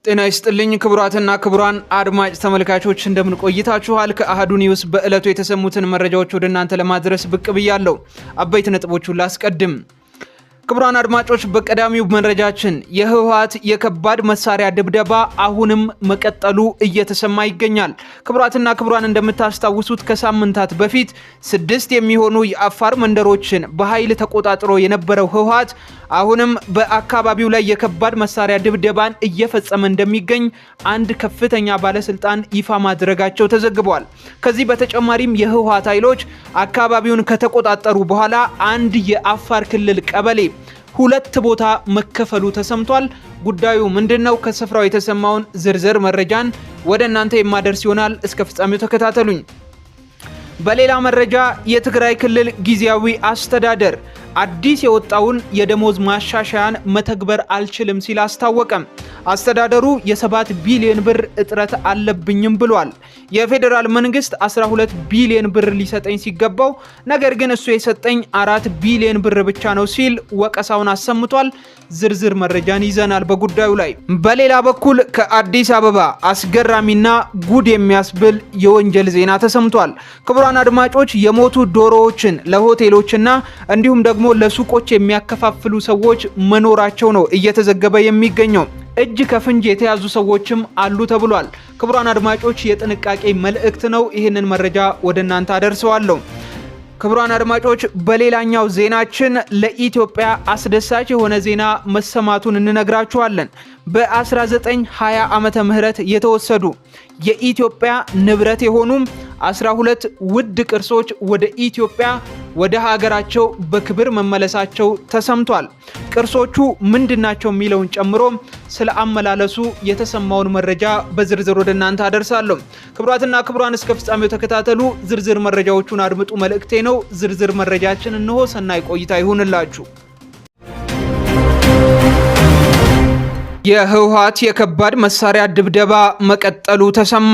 ጤና ይስጥልኝ ክቡራትና ክቡራን አድማጭ ተመልካቾች እንደምን ቆይታችኋል? ከአሃዱ ኒውስ በእለቱ የተሰሙትን መረጃዎች ወደ እናንተ ለማድረስ ብቅ ብያለሁ። አበይት ነጥቦቹን ላስቀድም። ክቡራን አድማጮች በቀዳሚው መረጃችን የህወሓት የከባድ መሳሪያ ድብደባ አሁንም መቀጠሉ እየተሰማ ይገኛል። ክቡራትና ክቡራን እንደምታስታውሱት ከሳምንታት በፊት 6 የሚሆኑ የአፋር መንደሮችን በኃይል ተቆጣጥሮ የነበረው ህወሓት አሁንም በአካባቢው ላይ የከባድ መሳሪያ ድብደባን እየፈጸመ እንደሚገኝ አንድ ከፍተኛ ባለስልጣን ይፋ ማድረጋቸው ተዘግቧል። ከዚህ በተጨማሪም የህወሓት ኃይሎች አካባቢውን ከተቆጣጠሩ በኋላ አንድ የአፋር ክልል ቀበሌ 2 ቦታ መከፈሉ ተሰምቷል። ጉዳዩ ምንድነው? ከስፍራው የተሰማውን ዝርዝር መረጃን ወደ እናንተ የማደርስ ይሆናል። እስከ ፍጻሜው ተከታተሉኝ። በሌላ መረጃ የትግራይ ክልል ጊዜያዊ አስተዳደር አዲስ የወጣውን የደሞዝ ማሻሻያን መተግበር አልችልም ሲል አስታወቀም። አስተዳደሩ የ7 ቢሊዮን ብር እጥረት አለብኝም ብሏል። የፌዴራል መንግስት 12 ቢሊዮን ብር ሊሰጠኝ ሲገባው ነገር ግን እሱ የሰጠኝ 4 ቢሊዮን ብር ብቻ ነው ሲል ወቀሳውን አሰምቷል። ዝርዝር መረጃን ይዘናል በጉዳዩ ላይ። በሌላ በኩል ከአዲስ አበባ አስገራሚና ጉድ የሚያስብል የወንጀል ዜና ተሰምቷል። ክቡራን አድማጮች የሞቱ ዶሮዎችን ለሆቴሎችና እንዲሁም ደግሞ ለሱቆች የሚያከፋፍሉ ሰዎች መኖራቸው ነው እየተዘገበ የሚገኘው። እጅ ከፍንጅ የተያዙ ሰዎችም አሉ ተብሏል። ክቡራን አድማጮች የጥንቃቄ መልእክት ነው። ይህንን መረጃ ወደ እናንተ አደርሰዋለሁ። ክቡራን አድማጮች በሌላኛው ዜናችን ለኢትዮጵያ አስደሳች የሆነ ዜና መሰማቱን እንነግራችኋለን። በ1920 ዓመተ ምህረት የተወሰዱ የኢትዮጵያ ንብረት የሆኑ 12 ውድ ቅርሶች ወደ ኢትዮጵያ ወደ ሀገራቸው በክብር መመለሳቸው ተሰምቷል። ቅርሶቹ ምንድናቸው የሚለውን ጨምሮ ስለ አመላለሱ የተሰማውን መረጃ በዝርዝር ወደ እናንተ አደርሳለሁ። ክቡራትና ክቡራን እስከ ፍጻሜው ተከታተሉ። ዝርዝር መረጃዎቹን አድምጡ መልእክቴ ነው። ዝርዝር መረጃችን እንሆ። ሰናይ ቆይታ ይሁንላችሁ። የህወሓት የከባድ መሳሪያ ድብደባ መቀጠሉ ተሰማ።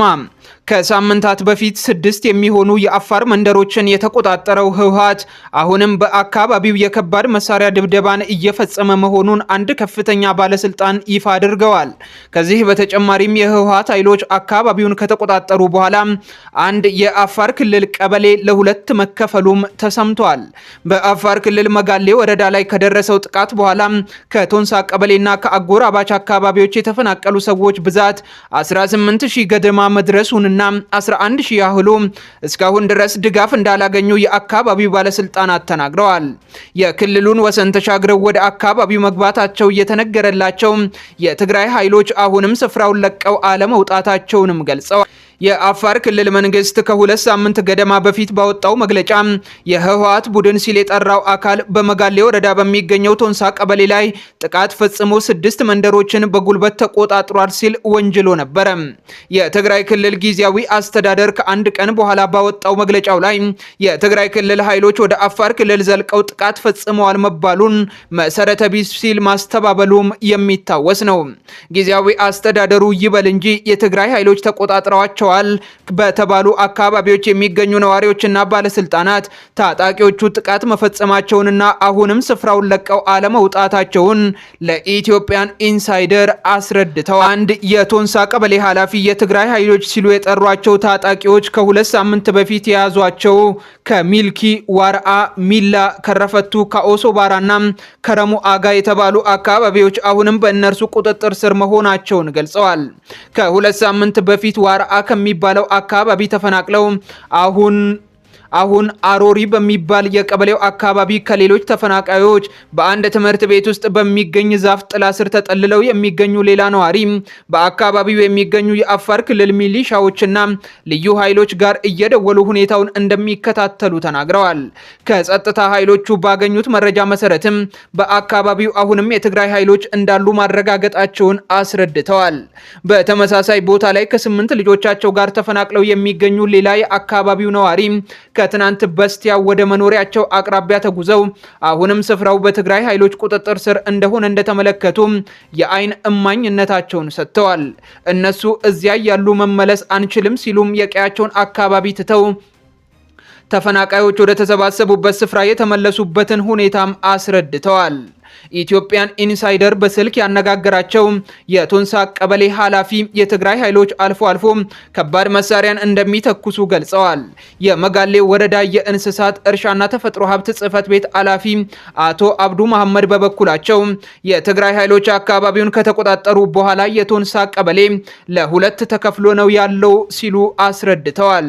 ከሳምንታት በፊት 6 የሚሆኑ የአፋር መንደሮችን የተቆጣጠረው ህወሓት አሁንም በአካባቢው የከባድ መሳሪያ ድብደባን እየፈጸመ መሆኑን አንድ ከፍተኛ ባለስልጣን ይፋ አድርገዋል። ከዚህ በተጨማሪም የህወሓት ኃይሎች አካባቢውን ከተቆጣጠሩ በኋላ አንድ የአፋር ክልል ቀበሌ ለ2 መከፈሉም ተሰምቷል። በአፋር ክልል መጋሌ ወረዳ ላይ ከደረሰው ጥቃት በኋላ ከቶንሳ ቀበሌና ከአጎራባች አካባቢዎች የተፈናቀሉ ሰዎች ብዛት 18000 ገደማ መድረሱን እና 11000 ያህሉ እስካሁን ድረስ ድጋፍ እንዳላገኙ የአካባቢው ባለስልጣናት ተናግረዋል። የክልሉን ወሰን ተሻግረው ወደ አካባቢው መግባታቸው እየተነገረላቸው የትግራይ ኃይሎች አሁንም ስፍራውን ለቀው አለመውጣታቸውንም ገልጸዋል። የአፋር ክልል መንግስት ከ2 ሳምንት ገደማ በፊት ባወጣው መግለጫ የህወሓት ቡድን ሲል የጠራው አካል በመጋሌ ወረዳ በሚገኘው ቶንሳ ቀበሌ ላይ ጥቃት ፈጽሞ 6 መንደሮችን በጉልበት ተቆጣጥሯል ሲል ወንጅሎ ነበር። የትግራይ ክልል ጊዜያዊ አስተዳደር ከአንድ ቀን በኋላ ባወጣው መግለጫው ላይ የትግራይ ክልል ኃይሎች ወደ አፋር ክልል ዘልቀው ጥቃት ፈጽመዋል መባሉን መሰረተ ቢስ ሲል ማስተባበሉም የሚታወስ ነው። ጊዜያዊ አስተዳደሩ ይበል እንጂ የትግራይ ኃይሎች ተቆጣጥረዋቸው በተባሉ አካባቢዎች የሚገኙ ነዋሪዎችና ባለስልጣናት ታጣቂዎቹ ጥቃት መፈጸማቸውንና አሁንም ስፍራውን ለቀው አለመውጣታቸውን ለኢትዮጵያን ኢንሳይደር አስረድተዋል። አንድ የቶንሳ ቀበሌ ኃላፊ የትግራይ ኃይሎች ሲሉ የጠሯቸው ታጣቂዎች ከ2 ሳምንት በፊት የያዟቸው ከሚልኪ ዋርአ፣ ሚላ፣ ከረፈቱ፣ ከኦሶባራና ከረሙ አጋ የተባሉ አካባቢዎች አሁንም በእነርሱ ቁጥጥር ስር መሆናቸውን ገልጸዋል። ከ2 ሳምንት በፊት ዋርአ ከሚባለው አካባቢ ተፈናቅለው አሁን አሮሪ በሚባል የቀበሌው አካባቢ ከሌሎች ተፈናቃዮች በአንድ ትምህርት ቤት ውስጥ በሚገኝ ዛፍ ጥላ ስር ተጠልለው የሚገኙ ሌላ ነዋሪ በአካባቢው የሚገኙ የአፋር ክልል ሚሊሻዎችና ልዩ ኃይሎች ጋር እየደወሉ ሁኔታውን እንደሚከታተሉ ተናግረዋል። ከጸጥታ ኃይሎቹ ባገኙት መረጃ መሰረትም በአካባቢው አሁንም የትግራይ ኃይሎች እንዳሉ ማረጋገጣቸውን አስረድተዋል። በተመሳሳይ ቦታ ላይ ከ8 ልጆቻቸው ጋር ተፈናቅለው የሚገኙ ሌላ የአካባቢው ነዋሪ ከትናንት በስቲያ ወደ መኖሪያቸው አቅራቢያ ተጉዘው አሁንም ስፍራው በትግራይ ኃይሎች ቁጥጥር ስር እንደሆነ እንደተመለከቱ የአይን እማኝነታቸውን ሰጥተዋል። እነሱ እዚያ ያሉ መመለስ አንችልም ሲሉም የቀያቸውን አካባቢ ትተው ተፈናቃዮች ወደ ተሰባሰቡበት ስፍራ የተመለሱበትን ሁኔታም አስረድተዋል። ኢትዮጵያን ኢንሳይደር በስልክ ያነጋገራቸው የቶንሳ ቀበሌ ኃላፊ የትግራይ ኃይሎች አልፎ አልፎ ከባድ መሳሪያን እንደሚተኩሱ ገልጸዋል። የመጋሌ ወረዳ የእንስሳት እርሻና ተፈጥሮ ሀብት ጽሕፈት ቤት ኃላፊ አቶ አብዱ መሐመድ በበኩላቸው የትግራይ ኃይሎች አካባቢውን ከተቆጣጠሩ በኋላ የቶንሳ ቀበሌ ለሁለት ተከፍሎ ነው ያለው ሲሉ አስረድተዋል።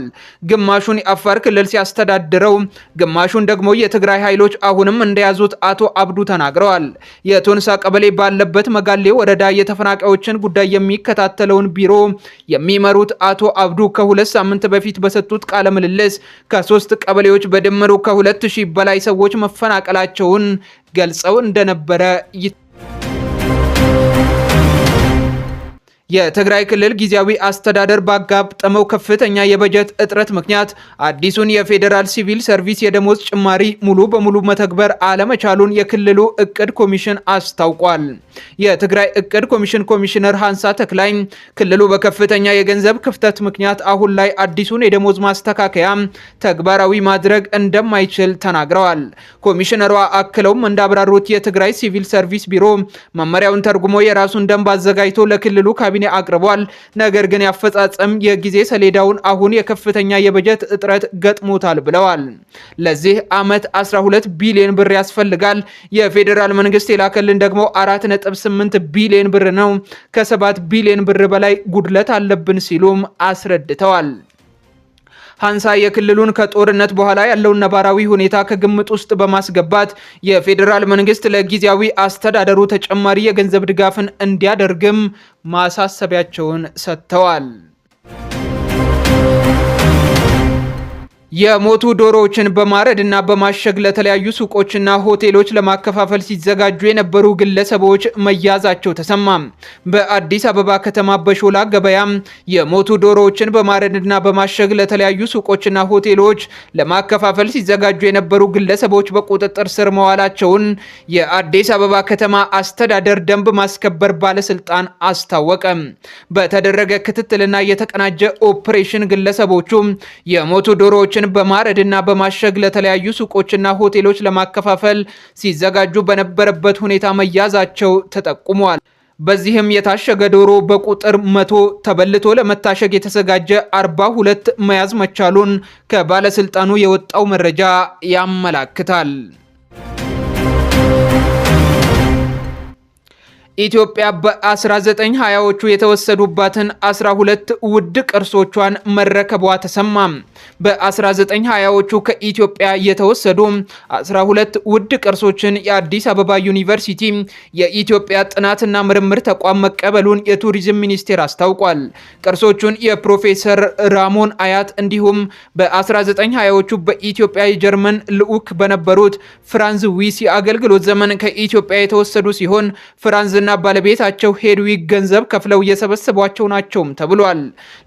ግማሹን የአፋር ክልል ሲያስተዳድረው፣ ግማሹን ደግሞ የትግራይ ኃይሎች አሁንም እንደያዙት አቶ አብዱ ተናግረዋል። የቶንሳ ቀበሌ ባለበት መጋሌ ወረዳ የተፈናቃዮችን ጉዳይ የሚከታተለውን ቢሮ የሚመሩት አቶ አብዱ ከ2 ሳምንት በፊት በሰጡት ቃለ ምልልስ ከ3 ቀበሌዎች በድምሩ ከ2000 በላይ ሰዎች መፈናቀላቸውን ገልጸው እንደነበረ የትግራይ ክልል ጊዜያዊ አስተዳደር ባጋጠመው ከፍተኛ የበጀት እጥረት ምክንያት አዲሱን የፌዴራል ሲቪል ሰርቪስ የደሞዝ ጭማሪ ሙሉ በሙሉ መተግበር አለመቻሉን የክልሉ እቅድ ኮሚሽን አስታውቋል። የትግራይ እቅድ ኮሚሽን ኮሚሽነር ሃንሳ ተክላይ ክልሉ በከፍተኛ የገንዘብ ክፍተት ምክንያት አሁን ላይ አዲሱን የደሞዝ ማስተካከያ ተግባራዊ ማድረግ እንደማይችል ተናግረዋል። ኮሚሽነሯ አክለውም እንዳብራሩት የትግራይ ሲቪል ሰርቪስ ቢሮ መመሪያውን ተርጉሞ የራሱን ደንብ አዘጋጅቶ ለክልሉ ካቢኔ አቅርቧል። ነገር ግን ያፈጻጸም የጊዜ ሰሌዳውን አሁን የከፍተኛ የበጀት እጥረት ገጥሞታል ብለዋል። ለዚህ ዓመት 12 ቢሊዮን ብር ያስፈልጋል። የፌዴራል መንግስት የላከልን ደግሞ 4.8 ቢሊዮን ብር ነው። ከ7 ቢሊዮን ብር በላይ ጉድለት አለብን ሲሉም አስረድተዋል። ሃንሳ የክልሉን ከጦርነት በኋላ ያለውን ነባራዊ ሁኔታ ከግምት ውስጥ በማስገባት የፌዴራል መንግስት ለጊዜያዊ አስተዳደሩ ተጨማሪ የገንዘብ ድጋፍን እንዲያደርግም ማሳሰቢያቸውን ሰጥተዋል። የሞቱ ዶሮዎችን በማረድ እና በማሸግ ለተለያዩ ሱቆችና ሆቴሎች ለማከፋፈል ሲዘጋጁ የነበሩ ግለሰቦች መያዛቸው ተሰማ። በአዲስ አበባ ከተማ በሾላ ገበያ የሞቱ ዶሮዎችን በማረድ እና በማሸግ ለተለያዩ ሱቆችና ሆቴሎች ለማከፋፈል ሲዘጋጁ የነበሩ ግለሰቦች በቁጥጥር ስር መዋላቸውን የአዲስ አበባ ከተማ አስተዳደር ደንብ ማስከበር ባለስልጣን አስታወቀ። በተደረገ ክትትልና የተቀናጀ ኦፕሬሽን ግለሰቦቹ የሞቱ ዶሮዎች በማረድና በማሸግ ለተለያዩ ሱቆችና ሆቴሎች ለማከፋፈል ሲዘጋጁ በነበረበት ሁኔታ መያዛቸው ተጠቁሟል። በዚህም የታሸገ ዶሮ በቁጥር 100 ተበልቶ ለመታሸግ የተዘጋጀ 42 መያዝ መቻሉን ከባለስልጣኑ የወጣው መረጃ ያመላክታል። ኢትዮጵያ በ1920ዎቹ የተወሰዱባትን 12 ውድ ቅርሶቿን መረከቧ ተሰማ። በ1920ዎቹ ከኢትዮጵያ የተወሰዱ 12 ውድ ቅርሶችን የአዲስ አበባ ዩኒቨርሲቲ የኢትዮጵያ ጥናትና ምርምር ተቋም መቀበሉን የቱሪዝም ሚኒስቴር አስታውቋል። ቅርሶቹን የፕሮፌሰር ራሞን አያት እንዲሁም በ1920ዎቹ በኢትዮጵያ የጀርመን ልዑክ በነበሩት ፍራንዝ ዊሲ አገልግሎት ዘመን ከኢትዮጵያ የተወሰዱ ሲሆን ፍራንዝ ባለቤታቸው ሄድዊግ ገንዘብ ከፍለው የሰበሰቧቸው ናቸውም ተብሏል።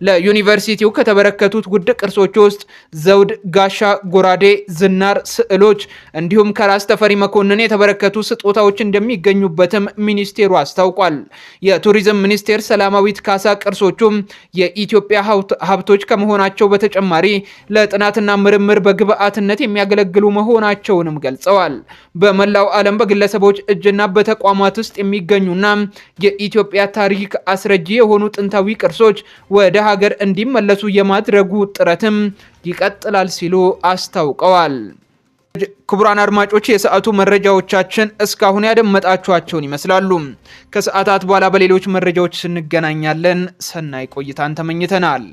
ለዩኒቨርሲቲው ከተበረከቱት ውድ ቅርሶች ውስጥ ዘውድ፣ ጋሻ፣ ጎራዴ፣ ዝናር፣ ስዕሎች እንዲሁም ከራስ ተፈሪ መኮንን የተበረከቱ ስጦታዎች እንደሚገኙበትም ሚኒስቴሩ አስታውቋል። የቱሪዝም ሚኒስቴር ሰላማዊት ካሳ ቅርሶቹም የኢትዮጵያ ሀብቶች ከመሆናቸው በተጨማሪ ለጥናትና ምርምር በግብዓትነት የሚያገለግሉ መሆናቸውንም ገልጸዋል። በመላው ዓለም በግለሰቦች እጅና በተቋማት ውስጥ የሚገኙ የኢትዮጵያ ታሪክ አስረጂ የሆኑ ጥንታዊ ቅርሶች ወደ ሀገር እንዲመለሱ የማድረጉ ጥረትም ይቀጥላል ሲሉ አስታውቀዋል። ክቡራን አድማጮች የሰዓቱ መረጃዎቻችን እስካሁን ያደመጣችኋቸውን ይመስላሉ። ከሰዓታት በኋላ በሌሎች መረጃዎች እንገናኛለን። ሰናይ ቆይታን ተመኝተናል።